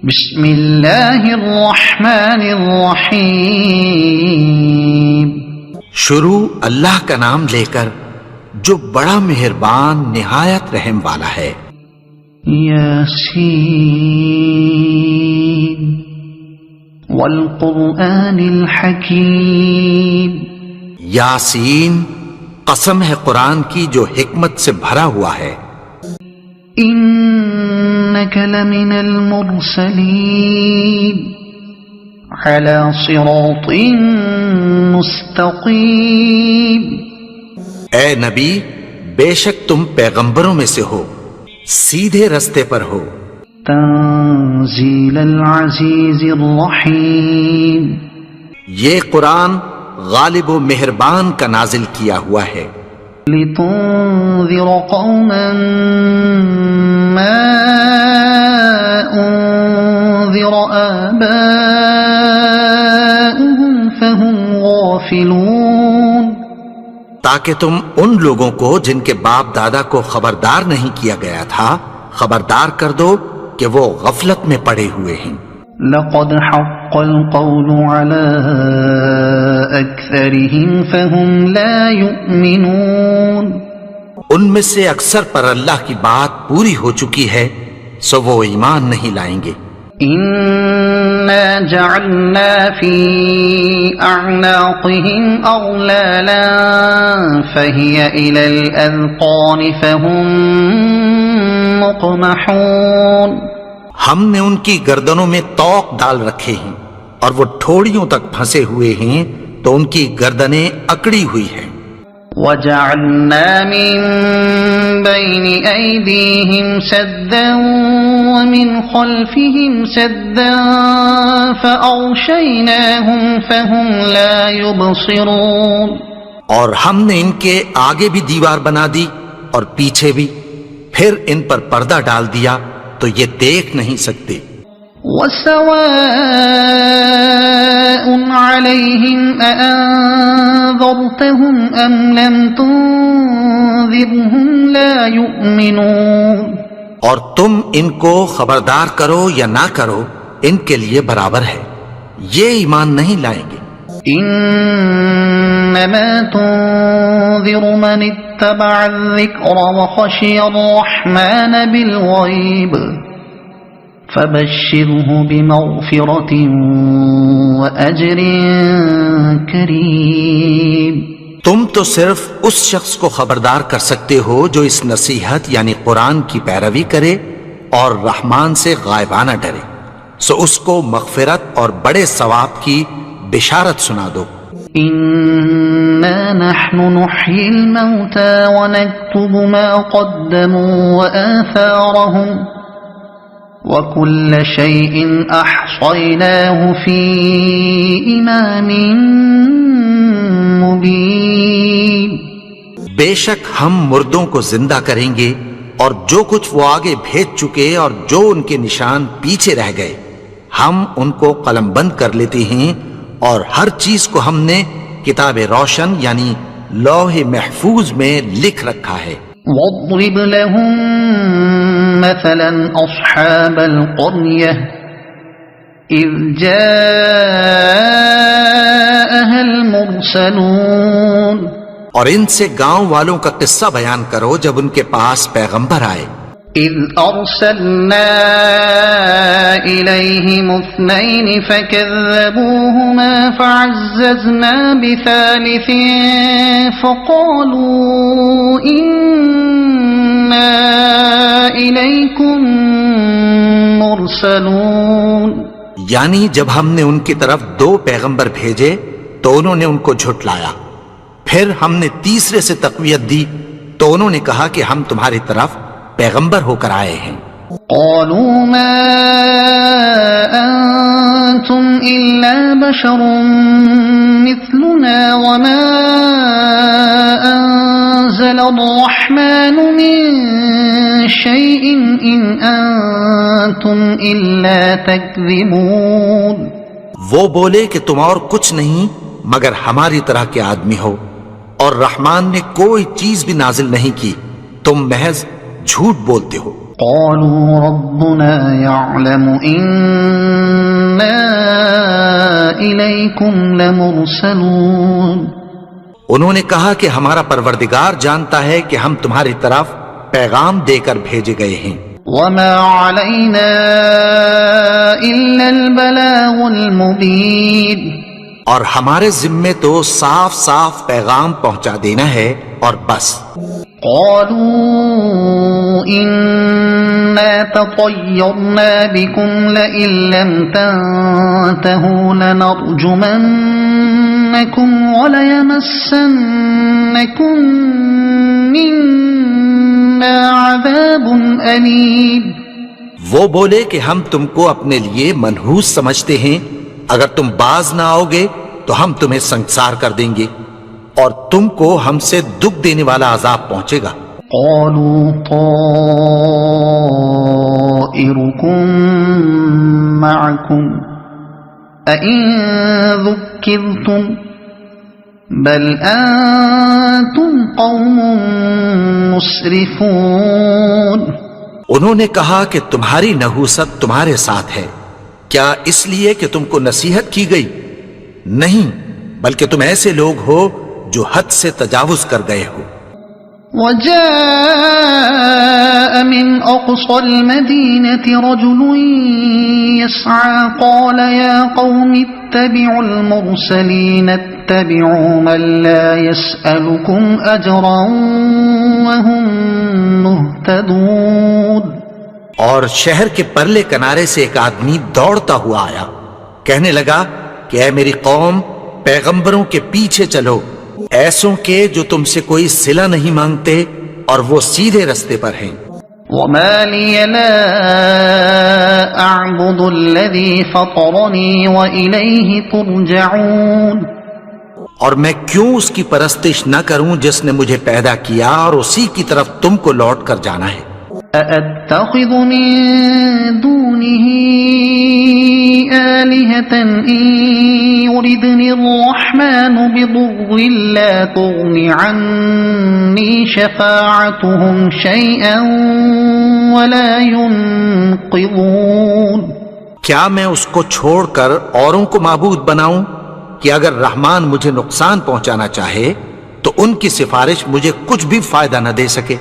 بسم اللہ الرحمن الرحیم، شروع اللہ کا نام لے کر جو بڑا مہربان نہایت رحم والا ہے۔ یاسین والقرآن الحکیم، یاسین، قسم ہے قرآن کی جو حکمت سے بھرا ہوا ہے۔ انک لمن المرسلین علی صراط مستقیم، اے نبی، بے شک تم پیغمبروں میں سے ہو، سیدھے رستے پر ہو۔ تنزیل العزیز الرحیم، یہ قرآن غالب و مہربان کا نازل کیا ہوا ہے۔ لتنذر قوما ما انذر آباؤهم فهم غافلون، تاکہ تم ان لوگوں کو جن کے باپ دادا کو خبردار نہیں کیا گیا تھا خبردار کر دو کہ وہ غفلت میں پڑے ہوئے ہیں۔ لقد حق القول على اکثرهم فهم لا يؤمنون، ان میں سے اکثر پر اللہ کی بات پوری ہو چکی ہے سو وہ ایمان نہیں لائیں گے۔ انا جعلنا في اعناقهم اغلالا فهي الى الاذقان فهم مقمحون، ہم نے ان کی گردنوں میں طوق ڈال رکھے ہیں اور وہ ٹھوڑیوں تک پھنسے ہوئے ہیں تو ان کی گردنیں اکڑی ہوئی ہیں۔ وجعلنا من بين أيديهم سدا ومن خلفهم سدا فأغشيناهم فهم لا يبصرون، اور ہم نے ان کے آگے بھی دیوار بنا دی اور پیچھے بھی، پھر ان پر پردہ ڈال دیا تو یہ دیکھ نہیں سکتے۔ وسواء عليهم أأنذرتهم أم لم تنذرهم لا يؤمنون، اور تم ان کو خبردار کرو یا نہ کرو ان کے لیے برابر ہے، یہ ایمان نہیں لائیں گے۔ انما تنذر من اتبع الذکر وخشی الرحمن بالغیب فبشره بمغفرة وأجر کریم، تم تو صرف اس شخص کو خبردار کر سکتے ہو جو اس نصیحت یعنی قرآن کی پیروی کرے اور رحمان سے غائبانہ ڈرے، سو اس کو مغفرت اور بڑے ثواب کی بشارت سنا دو۔ انا نحن نحيي الموتى ونكتب ما قدموا وآثارهم وكل شيء احصيناه في امام مبين، بے شک ہم مردوں کو زندہ کریں گے اور جو کچھ وہ آگے بھیج چکے اور جو ان کے نشان پیچھے رہ گئے ہم ان کو قلم بند کر لیتے ہیں، اور ہر چیز کو ہم نے کتاب روشن یعنی لوح محفوظ میں لکھ رکھا ہے۔ واضرب لهم مثلا اصحاب القرية اذ جاءها المرسلون، اور ان سے گاؤں والوں کا قصہ بیان کرو جب ان کے پاس پیغمبر آئے۔ اذ ارسلنا الیہم اثنین فکذبوہما فعززنا بثالث فقالوا انا الیکم مرسلون، یعنی جب ہم نے ان کی طرف 2 پیغمبر بھیجے تو انہوں نے ان کو جھٹلایا، پھر ہم نے تیسرے سے تقویت دی تو انہوں نے کہا کہ ہم تمہاری طرف پیغمبر ہو کر آئے ہیں۔ قالوا ما انتم الا بشر مثلنا وما انزل الرحمن من شيء ان انتم الا تكذبون، وہ بولے کہ تم اور کچھ نہیں مگر ہماری طرح کے آدمی ہو، اور رحمان نے کوئی چیز بھی نازل نہیں کی، تم محض جھوٹ بولتے ہو۔ قالوا ربنا يعلم إنا إليكم لمرسلون. انہوں نے کہا کہ ہمارا پروردگار جانتا ہے کہ ہم تمہاری طرف پیغام دے کر بھیجے گئے ہیں. وما علينا إلا البلاغ المبين. اور ہمارے ذمے تو صاف صاف پیغام پہنچا دینا ہے اور بس. قالوا إنا تطيرنا بكم لئن لم تنتهوا لنرجمنكم وليمسنكم منا عذاب أليم. وہ بولے کہ ہم تم کو اپنے لیے منحوس سمجھتے ہیں، اگر تم باز نہ آؤ گے تو ہم تمہیں سنگسار کر دیں گے اور تم کو ہم سے دکھ دینے والا عذاب پہنچے گا. قالوا طائركم معكم أئن ذكرتم بل أنتم قوم مسرفون. انہوں نے کہا کہ تمہاری نحوست تمہارے ساتھ ہے، کیا اس لیے کہ تم کو نصیحت کی گئی؟ نہیں، بلکہ تم ایسے لوگ ہو جو حد سے تجاوز کر گئے ہو. وجاء من أقصى المدينة رجل يسعى قال يا قوم اتبعوا المرسلين اتبعوا من لا يسألكم أجرا وهم مهتدون. اور شہر کے پرلے کنارے سے ایک آدمی دوڑتا ہوا آیا، کہنے لگا کہ اے میری قوم، پیغمبروں کے پیچھے چلو، ایسوں کے جو تم سے کوئی صلہ نہیں مانگتے اور وہ سیدھے رستے پر ہیں. وما لي لا أعبد الذي فطرني وإليه ترجعون. اور میں کیوں اس کی پرستش نہ کروں جس نے مجھے پیدا کیا اور اسی کی طرف تم کو لوٹ کر جانا ہے. أأتخذ من دونه آلهة إن يردني الرحمن بضر لا تغن عني شفاعتهم شيئا ولا ينقذون. کیا میں اس کو چھوڑ کر اوروں کو معبود بناؤں کہ اگر رحمان مجھے نقصان پہنچانا چاہے تو ان کی سفارش مجھے کچھ بھی فائدہ نہ دے سکے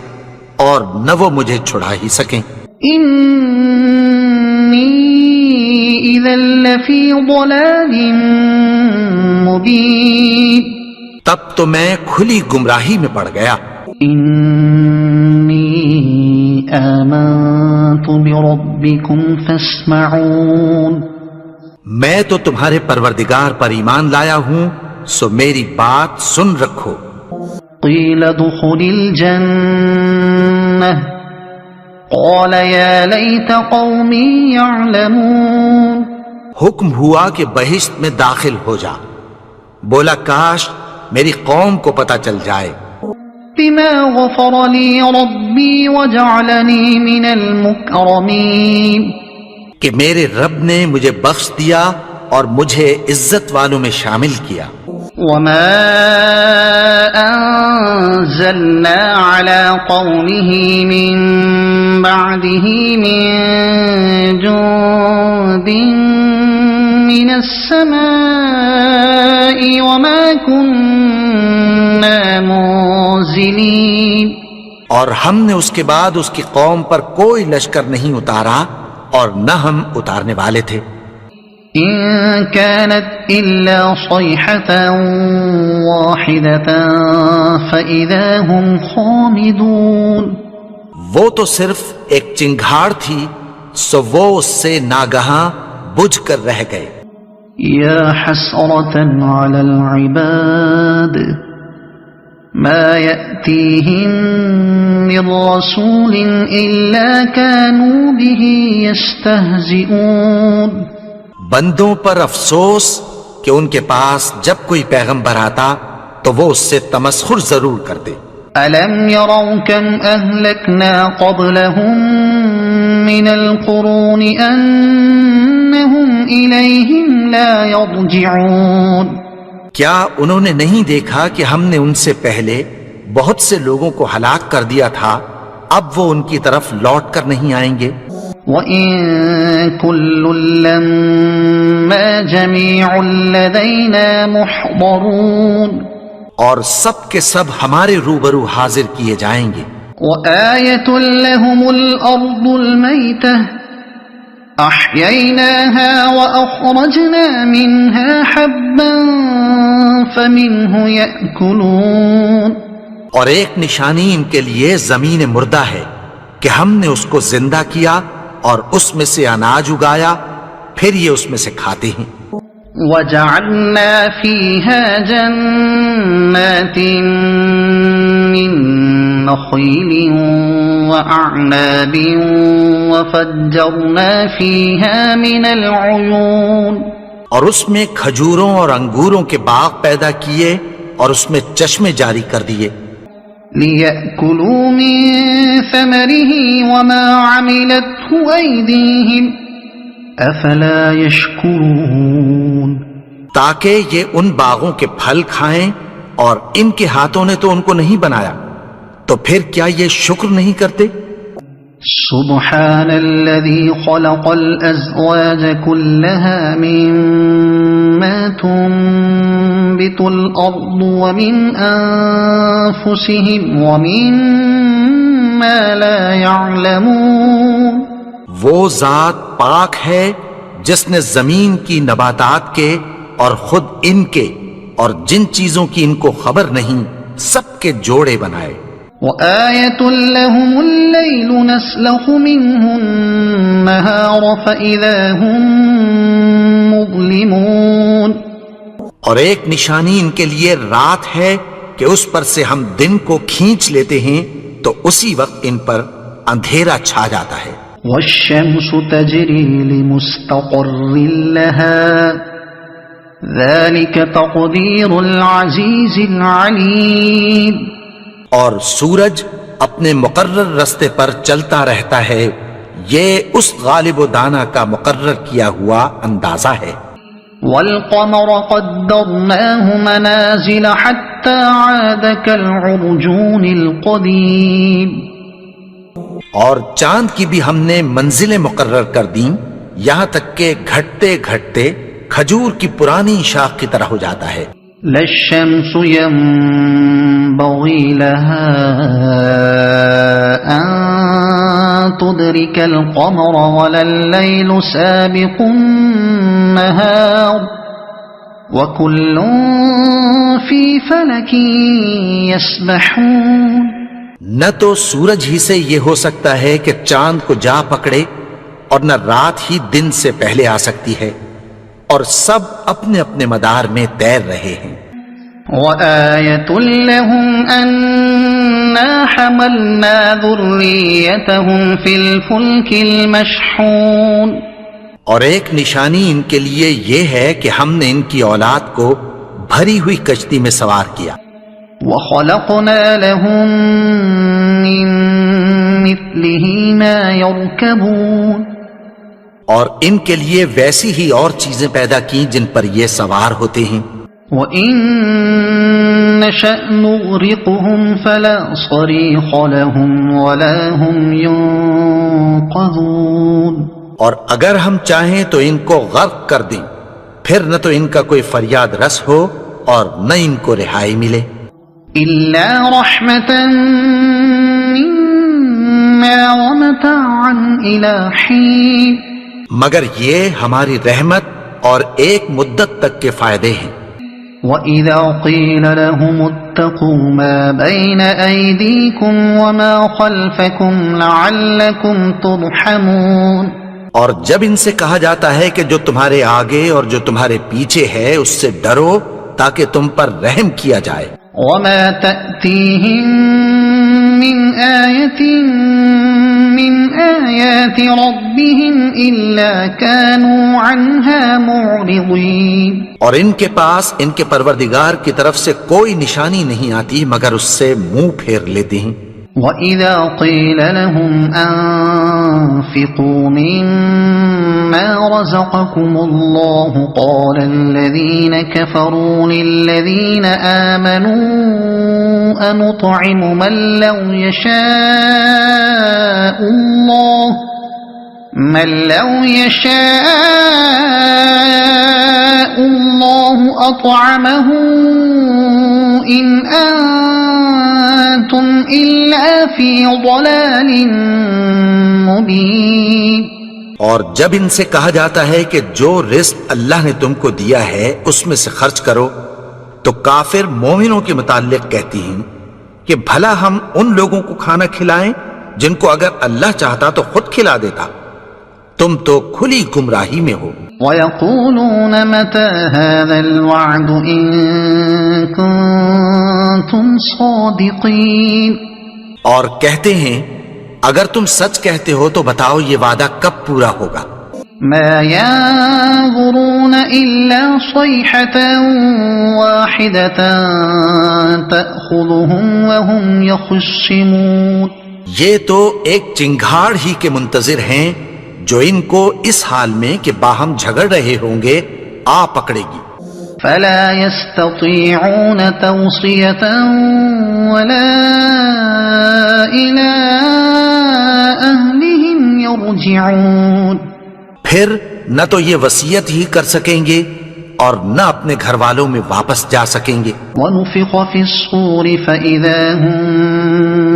اور نہ وہ مجھے چھڑا ہی سکیں. انی اذا لفی ضلال مبین. تب تو میں کھلی گمراہی میں پڑ گیا. انی آمنت بربکم فاسمعون. میں تو تمہارے پروردگار پر ایمان لایا ہوں، سو میری بات سن رکھو. قیل ادخل الجنة قال یا لیت قومی یعلمون. حکم ہوا کہ بہشت میں داخل ہو جا. بولا کاش میری قوم کو پتہ چل جائے. بما غفر لی ربی وجعلنی من المکرمین. کہ میرے رب نے مجھے بخش دیا اور مجھے عزت والوں میں شامل کیا. وما انزلنا على قومه من بعده من جند من السماء وما كنا منزلين. اور ہم نے اس کے بعد اس کی قوم پر کوئی لشکر نہیں اتارا اور نہ ہم اتارنے والے تھے. إن كانت إلا صيحة واحدة فإذا هم خامدون. وہ تو صرف ایک چنگھاڑ تھی، سو وہ اس سے ناگہاں بجھ کر رہ گئے. يا حسرة على العباد ما يأتيهم من رسول إلا كانوا به يستهزئون. بندوں پر افسوس کہ ان کے پاس جب کوئی پیغمبر آتا تو وہ اس سے تمسخر ضرور کرتے. أَلَمْ يَرَوْا كَمْ أَهْلَكْنَا قَبْلَهُمْ مِنَ الْقُرُونِ أَنَّهُمْ إِلَيْهِمْ لَا يَرْجِعُونَ. کیا انہوں نے نہیں دیکھا کہ ہم نے ان سے پہلے بہت سے لوگوں کو ہلاک کر دیا تھا اب وہ ان کی طرف لوٹ کر نہیں آئیں گے۔ وَإِن كُلٌّ لَّمَّا جَمِيعٌ لَّدَيْنَا مُحْضَرُونَ، اور سب کے سب ہمارے روبرو حاضر کیے جائیں گے۔ وَآيَةٌ لَّهُمُ الْأَرْضُ الْمَيْتَةُ أَحْيَيْنَاهَا وَأَخْرَجْنَا مِنْهَا حَبًّا فَمِنْهُ يَأْكُلُونَ، اور ایک نشانی ان کے لیے زمین مردہ ہے کہ ہم نے اس کو زندہ کیا اور اس میں سے اناج اگایا، پھر یہ اس میں سے کھاتے ہیں۔ وَجَعَلْنَا فِيهَا جَنَّاتٍ مِّن نَّخِيلٍ وَأَعْنَابٍ وَفَجَّرْنَا فِيهَا مِنَ الْعُيُونِ، اور اس میں کھجوروں اور انگوروں کے باغ پیدا کیے اور اس میں چشمے جاری کر دیے، لِيَأْكُلُوا مِن ثَمَرِهِ وَمَا عَمِلَتْهُ أَيْدِيهِمْ أَفَلَا يَشْكُرُونَ، تاکہ یہ ان باغوں کے پھل کھائیں، اور ان کے ہاتھوں نے تو ان کو نہیں بنایا، تو پھر کیا یہ شکر نہیں کرتے؟ سبحان الذي خلق الأزواج كلها مما تنبت الأرض ومن أنفسهم ومما لا يعلمون، وہ ذات پاک ہے جس نے زمین کی نباتات کے اور خود ان کے اور جن چیزوں کی ان کو خبر نہیں سب کے جوڑے بنائے۔ وَآيَةٌ لَّهُمُ اللَّيْلُ نَسْلَخُ مِنْهُ النَّهَارَ فَإِذَا هُم مُّظْلِمُونَ، اور ایک نشانی ان کے لیے رات ہے کہ اس پر سے ہم دن کو کھینچ لیتے ہیں تو اسی وقت ان پر اندھیرا چھا جاتا ہے۔ وَالشَّمْسُ تَجْرِي لِمُسْتَقَرٍّ لَّهَا ذَلِكَ تَقْدِيرُ الْعَزِيزِ الْعَلِيمِ، اور سورج اپنے مقرر رستے پر چلتا رہتا ہے، یہ اس غالب و دانا کا مقرر کیا ہوا اندازہ ہے۔ وَالْقَمَرَ قَدَّرْنَاهُ مَنَازِلَ حَتَّى عَادَ كَالْعُرْجُونِ الْقَدِيمِ، اور چاند کی بھی ہم نے منزلیں مقرر کر دیں، یہاں تک کہ گھٹتے گھٹتے کھجور کی پرانی شاخ کی طرح ہو جاتا ہے۔ لا الشمس ينبغي لها أن تدرك القمر ولا الليل سابق النهار وكل في فلك يسبحون، نہ تو سورج ہی سے یہ ہو سکتا ہے کہ چاند کو جا پکڑے، اور نہ رات ہی دن سے پہلے آ سکتی ہے، اور سب اپنے اپنے مدار میں تیر رہے ہیں۔ وَآيَةٌ لَّهُمْ أَنَّا حَمَلْنَا ذُرِّيَّتَهُمْ فِي الْفُلْكِ الْمَشْحُونِ، اور ایک نشانی ان کے لیے یہ ہے کہ ہم نے ان کی اولاد کو بھری ہوئی کشتی میں سوار کیا۔ وَخَلَقْنَا لَهُم مِّن مِّثْلِهِ مَا يَرْكَبُونَ، اور ان کے لیے ویسی ہی اور چیزیں پیدا کی جن پر یہ سوار ہوتے ہیں۔ وَإِن نَّشَأْ نُغْرِقْهُمْ فَلَا صَرِيخَ لَهُمْ وَلَا هُمْ يُنقَذُونَ، اور اگر ہم چاہیں تو ان کو غرق کر دیں، پھر نہ تو ان کا کوئی فریاد رس ہو اور نہ ان کو رہائی ملے۔ إِلَّا رَحْمَةً مِّنَّا وَمَتَاعًا إِلَىٰ حِينٍ، مگر یہ ہماری رحمت اور ایک مدت تک کے فائدے ہیں۔ وَإِذَا قِيلَ لَهُمُ اتَّقُوا مَا بَيْنَ أَيْدِيكُمْ وَمَا خَلْفَكُمْ لَعَلَّكُمْ تُرْحَمُونَ، اور جب ان سے کہا جاتا ہے کہ جو تمہارے آگے اور جو تمہارے پیچھے ہے اس سے ڈرو تاکہ تم پر رحم کیا جائے۔ وَمَا تَأْتِيهِم مِّنْ آيَةٍ مِّنْ آيَاتِ رَبِّهِمْ إِلَّا كَانُوا عَنْهَا مُعْرِضِينَ، اور ان کے پاس ان کے پروردگار کی طرف سے کوئی نشانی نہیں آتی مگر اس سے منہ پھیر لیتے ہیں۔ وَإِذَا قِيلَ لَهُمْ أَنفِقُوا مِمَّا رَزَقَكُمُ اللَّهُ قَالَ الَّذِينَ كَفَرُوا لِلَّذِينَ آمَنُوا أَنُطْعِمُ مَن لَّوْ يَشَاءُ اللَّهُ أَطْعَمَهُ إِنْ أَنتُمْ إِلَّا فِي ضَلَالٍ مُبِينٍ۔ اور جب ان سے کہا جاتا ہے کہ جو رزق اللہ نے تم کو دیا ہے اس میں سے خرچ کرو، تو کافر مومنوں کے متعلق کہتی ہیں کہ بھلا ہم ان لوگوں کو کھانا کھلائیں جن کو اگر اللہ چاہتا تو خود کھلا دیتا، تم تو کھلی گمراہی میں ہو۔ وَيَقُولُونَ مَتَى هَذَا الْوَعْدُ إِن كُنتُمْ صَادِقِينَ، اور کہتے ہیں اگر تم سچ کہتے ہو تو بتاؤ یہ وعدہ کب پورا ہوگا؟ مَا يَنظُرُونَ إِلَّا صَيْحَةً وَاحِدَةً تَأْخُذُهُمْ وَهُمْ يَخِصِّمُونَ، یہ تو ایک چنگھاڑ ہی کے منتظر ہیں جو ان کو اس حال میں کہ باہم جھگڑ رہے ہوں گے آ پکڑے گی۔ فَلَا يَسْتَطِيعُونَ تَوْصِيَةً وَلَا إِلَىٰ أَهْلِهِمْ يَرْجِعُونَ، پھر نہ تو یہ وصیت ہی کر سکیں گے اور نہ اپنے گھر والوں میں واپس جا سکیں گے۔ وَنُفِخَ فِي الصُّورِ فَإِذَا هُم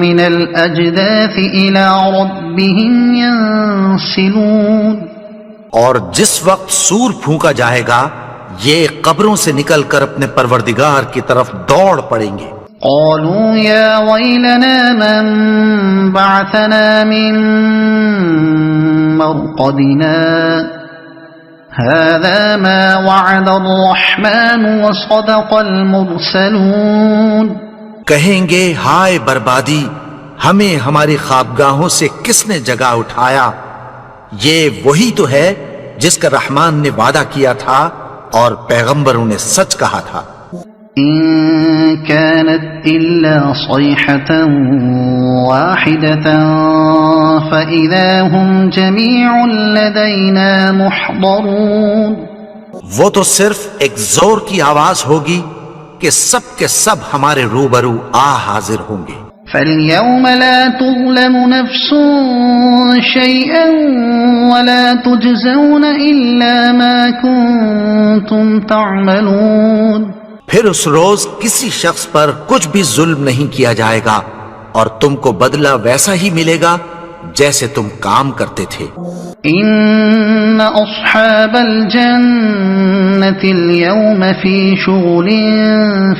مِّنَ الْأَجْدَاثِ إِلَىٰ رَبِّهِمْ يَنسِلُونَ، اور جس وقت سور پھونکا جائے گا یہ قبروں سے نکل کر اپنے پروردگار کی طرف دوڑ پڑیں گے۔ قالوا يا ويلنا من بعثنا من مرقدنا هذا ما وعد الرحمن وصدق المرسلون، کہیں گے ہائے بربادی، ہمیں ہماری خوابگاہوں سے کس نے جگا اٹھایا، یہ وہی تو ہے جس کا رحمان نے وعدہ کیا تھا اور پیغمبروں نے سچ کہا تھا۔ إن كانت إلا صيحة واحدة فإذا هم جميع لدينا محضرون، وہ تو صرف ایک زور کی آواز ہوگی کہ سب کے سب ہمارے روبرو حاضر ہوں گے۔ فَالْيَوْمَ لَا تُظْلَمُ نَفْسٌ شَيْئًا وَلَا تُجْزَوْنَ إِلَّا مَا كُنتُمْ تَعْمَلُونَ، پھر اس روز کسی شخص پر کچھ بھی ظلم نہیں کیا جائے گا اور تم کو بدلہ ویسا ہی ملے گا جیسے تم کام کرتے تھے۔ إِنَّ أَصْحَابَ الْجَنَّةِ الْيَوْمَ فِي شُغُلٍ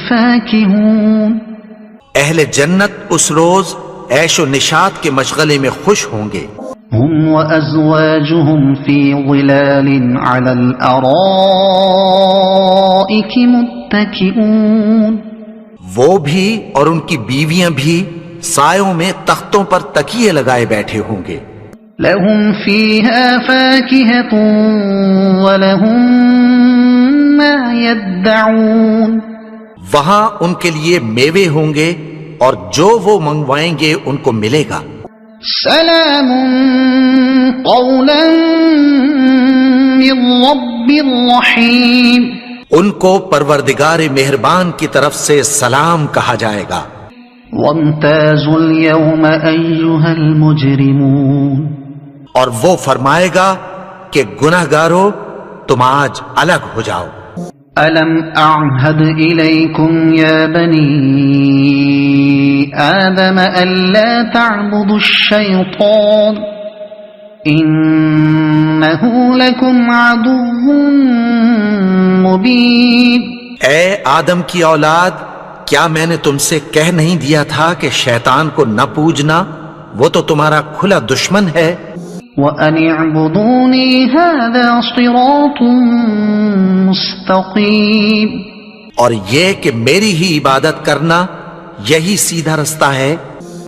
فَاكِهُونَ، اہل جنت اس روز عیش و نشاط کے مشغلے میں خوش ہوں گے۔ هم وأزواجهم في ظلال على الأرائك متكئون، وہ بھی اور ان کی بیویاں بھی سایوں میں تختوں پر تکیے لگائے بیٹھے ہوں گے۔ لهم فيها فاكهة ولهم ما يدعون، وہاں ان کے لیے میوے ہوں گے اور جو وہ منگوائیں گے ان کو ملے گا۔ سلام قولا من رب الرحیم، ان کو پروردگار مہربان کی طرف سے سلام کہا جائے گا۔ وامتازوا اليوم أيها المجرمون، اور وہ فرمائے گا کہ گناہگارو تم آج الگ ہو جاؤ۔ ألم أعهد إليكم يا بني آدم ألا تعبدوا الشيطان إنه لكم عدو مبين، اے آدم کی اولاد، کیا میں نے تم سے کہہ نہیں دیا تھا کہ شیطان کو نہ پوجنا، وہ تو تمہارا کھلا دشمن ہے۔ وَأَنِ اعْبُدُونِي هَذَا صِرَاطٌ مُسْتَقِيمٌ، اور یہ کہ میری ہی عبادت کرنا یہی سیدھا رستہ ہے۔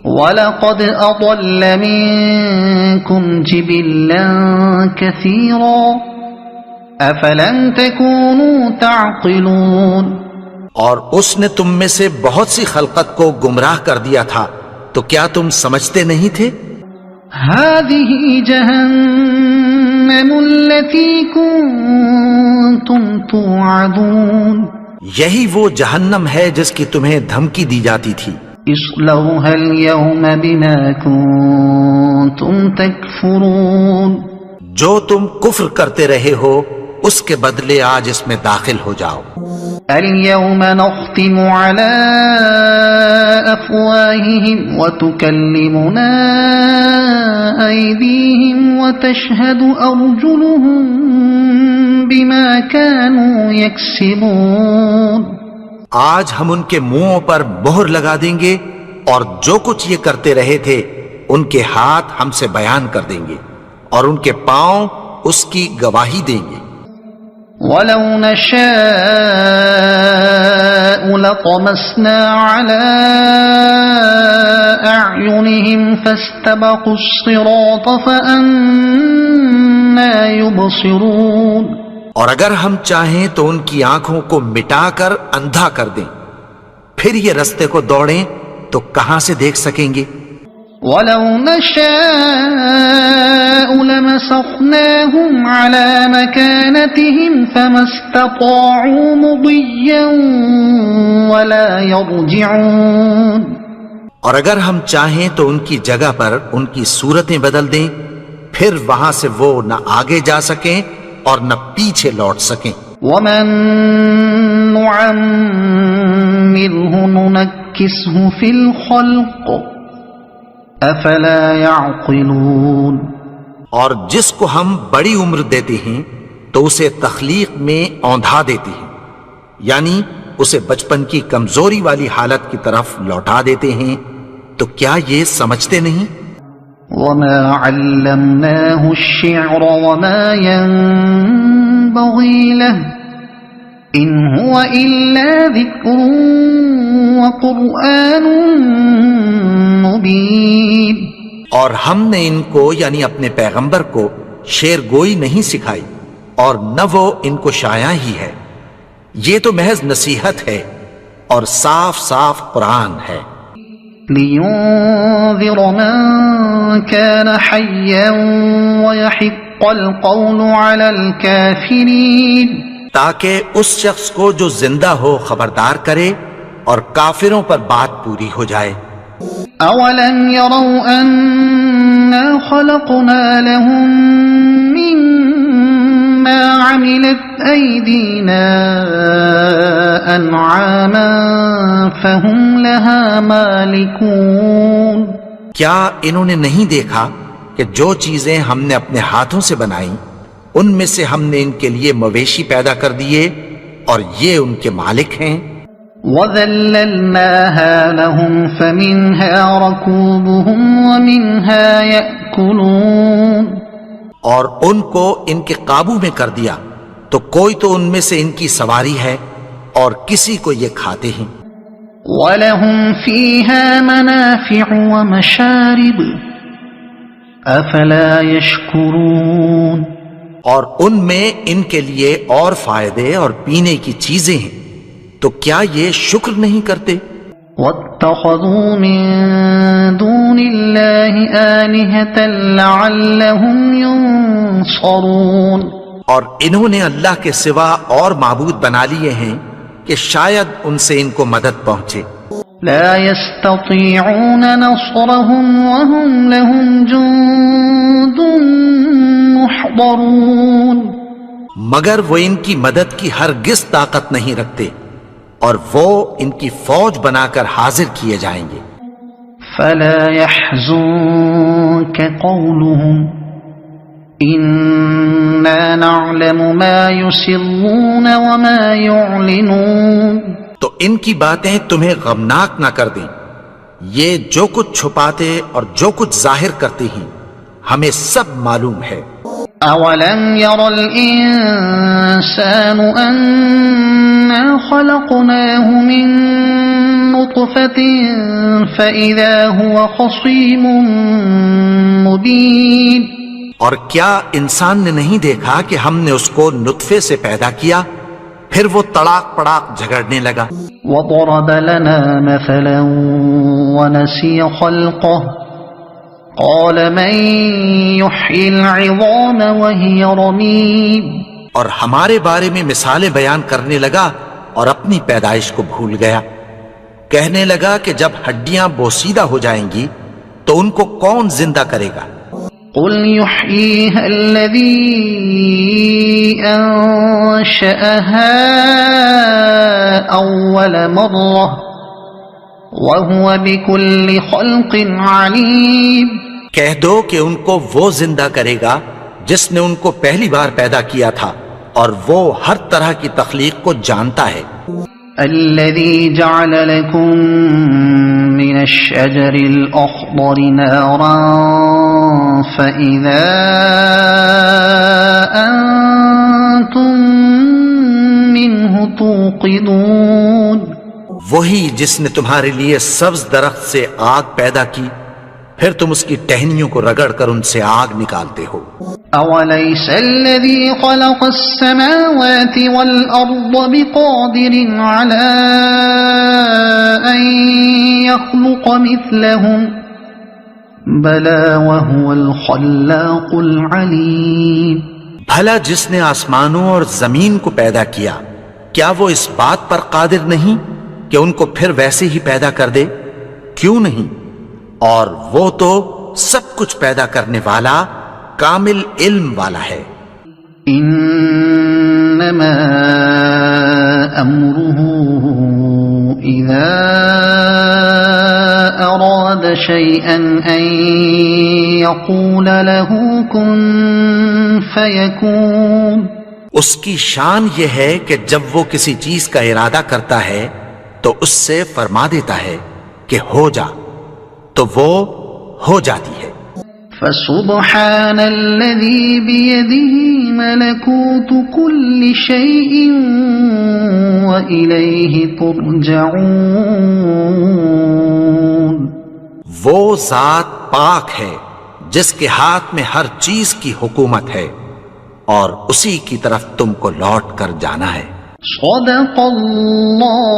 وَلَقَدْ أَضَلَّ مِنكُمْ جِبِلًّا كَثِيرًا أَفَلَمْ تَكُونُوا تَعْقِلُونَ، اور اس نے تم میں سے بہت سی خلقت کو گمراہ کر دیا تھا، تو کیا تم سمجھتے نہیں تھے؟ هذه جهنم التي كنتم توعدون یہی وہ جہنم ہے جس کی تمہیں دھمکی دی جاتی تھی. اصلوها اليوم بما كنتم تكفرون جو تم کفر کرتے رہے ہو اس کے بدلے آج اس میں داخل ہو جاؤ. اليوم نختم على أفواههم وتكلمنا أيديهم وتشهد أرجلهم بما كانوا يكسبون. آج ہم ان کے منہوں پر مہر لگا دیں گے اور جو کچھ یہ کرتے رہے تھے ان کے ہاتھ ہم سے بیان کر دیں گے اور ان کے پاؤں اس کی گواہی دیں گے. وَلَوْ نَشَاءُ لَطَمَسْنَا عَلَىٰ أَعْيُنِهِمْ فَاسْتَبَقُوا الصِّرَاطَ فَأَنَّىٰ يُبْصِرُونَ. اور اگر ہم چاہیں تو ان کی آنکھوں کو مٹا کر اندھا کر دیں، پھر یہ رستے کو دوڑیں تو کہاں سے دیکھ سکیں گے؟ وَلَوْ نَشَاءُ لَمَسَخْنَاهُمْ عَلَىٰ مَكَانَتِهِمْ فَمَا اسْتَطَاعُوا مُضِيًّا وَلَا يَرْجِعُونَ. اور اگر ہم چاہیں تو ان کی جگہ پر ان کی صورتیں بدل دیں، پھر وہاں سے وہ نہ آگے جا سکیں اور نہ پیچھے لوٹ سکیں. وَمَن نُعَمِّرْهُ نُنَكِّسْهُ فِي الْخَلْقِ افلا يعقلون. اور جس کو ہم بڑی عمر دیتے ہیں تو اسے تخلیق میں اوندھا دیتے ہیں، یعنی اسے بچپن کی کمزوری والی حالت کی طرف لوٹا دیتے ہیں. تو کیا یہ سمجھتے نہیں؟ وما علمناه الشعر وما ينبغي له ان هو الا ذكر وقرآن مبین. اور ہم نے ان کو یعنی اپنے پیغمبر کو شعر گوئی نہیں سکھائی اور نہ وہ ان کو شاعر ہی ہے، یہ تو محض نصیحت ہے اور صاف صاف قرآن ہے. لِيُنذِرَ مَن كَانَ حَيًّا وَيَحِقَّ الْقَوْلُ عَلَى الْكَافِرِينَ. تاکہ اس شخص کو جو زندہ ہو خبردار کرے اور کافروں پر بات پوری ہو جائے. أَوَلَمْ يَرَوْا أَنَّا خَلَقْنَا لَهُم مِّمَّا عَمِلَتْ أَيْدِينَا أَنْعَامًا فَهُمْ لَهَا مَالِكُونَ. کیا انہوں نے نہیں دیکھا کہ جو چیزیں ہم نے اپنے ہاتھوں سے بنائیں ان میں سے ہم نے ان کے لیے مویشی پیدا کر دیے اور یہ ان کے مالک ہیں. وَذَلَّلْنَاهَا لَهُمْ فَمِنْهَا رَكُوبُهُمْ وَمِنْهَا يَأْكُلُونَ. اور ان کو ان کے قابو میں کر دیا تو کوئی تو ان میں سے ان کی سواری ہے اور کسی کو یہ کھاتے ہیں. وَلَهُمْ فِيهَا مَنَافِعُ وَمَشَارِبُ أَفَلَا يَشْكُرُونَ. اور ان میں ان کے لیے اور فائدے اور پینے کی چیزیں ہیں، تو کیا یہ شکر نہیں کرتے؟ وَاتَّخَذُوا مِن دُونِ اللَّهِ آلِهَةً لَعَلَّهُمْ يُنصَرُونَ. اور انہوں نے اللہ کے سوا اور معبود بنا لیے ہیں کہ شاید ان سے ان کو مدد پہنچے. لا يستطيعون نصرهم وهم لهم جند محضرون. مگر وہ ان کی مدد کی ہرگز طاقت نہیں رکھتے اور وہ ان کی فوج بنا کر حاضر کیے جائیں گے. فلا يحزنك قولهم إنا نعلم ما يسرون وما يعلنون. تو ان کی باتیں تمہیں غمناک نہ کر دیں، یہ جو کچھ چھپاتے اور جو کچھ ظاہر کرتے ہیں ہمیں سب معلوم ہے. أَوَلَمْ يَرَ الْإِنسَانُ أَنَّا خَلَقْنَاهُ مِن نُّطْفَةٍ فَإِذَا هُوَ خَصِيمٌ مُّبِينٌ. اور کیا انسان نے نہیں دیکھا کہ ہم نے اس کو نطفے سے پیدا کیا، پھر وہ تڑاک پڑاک جھگڑنے لگا. وضرب لنا مثلا ونسي خلقه قال من يحيي العظام وهي رميم. اور ہمارے بارے میں مثالیں بیان کرنے لگا اور اپنی پیدائش کو بھول گیا. کہنے لگا کہ جب ہڈیاں بوسیدہ ہو جائیں گی تو ان کو کون زندہ کرے گا؟ قل يحييها الذي أنشأها أول مرة وهو بكل خلق عليم. کہہ دو کہ ان کو وہ زندہ کرے گا جس نے ان کو پہلی بار پیدا کیا تھا اور وہ ہر طرح کی تخلیق کو جانتا ہے. الذي جعل لكم من الشجر الأخضر نارا فإذا أنتم منه توقدون. وہی جس نے تمہارے لیے سبز درخت سے آگ پیدا کی پھر تم اس کی ٹہنیوں کو رگڑ کر ان سے آگ نکالتے ہو. أوليس الذي خلق السماوات والأرض بقادر على أن يخلق مثلهم بلى وهو الخلاق العليم. بھلا جس نے آسمانوں اور زمین کو پیدا کیا کیا وہ اس بات پر قادر نہیں کہ ان کو پھر ویسے ہی پیدا کر دے؟ کیوں نہیں؟ اور وہ تو سب کچھ پیدا کرنے والا کامل علم والا ہے. انما امره اذا اراد شيئا ان يقول له كن فيكون. اس کی شان یہ ہے کہ جب وہ کسی چیز کا ارادہ کرتا ہے تو اس سے فرما دیتا ہے کہ ہو جا تو وہ ہو جاتی ہے. فسبحان الذي بيده ملكوت كل شيء وإليه ترجعون. وہ ذات پاک ہے جس کے ہاتھ میں ہر چیز کی حکومت ہے اور اسی کی طرف تم کو لوٹ کر جانا ہے. صدق اللہ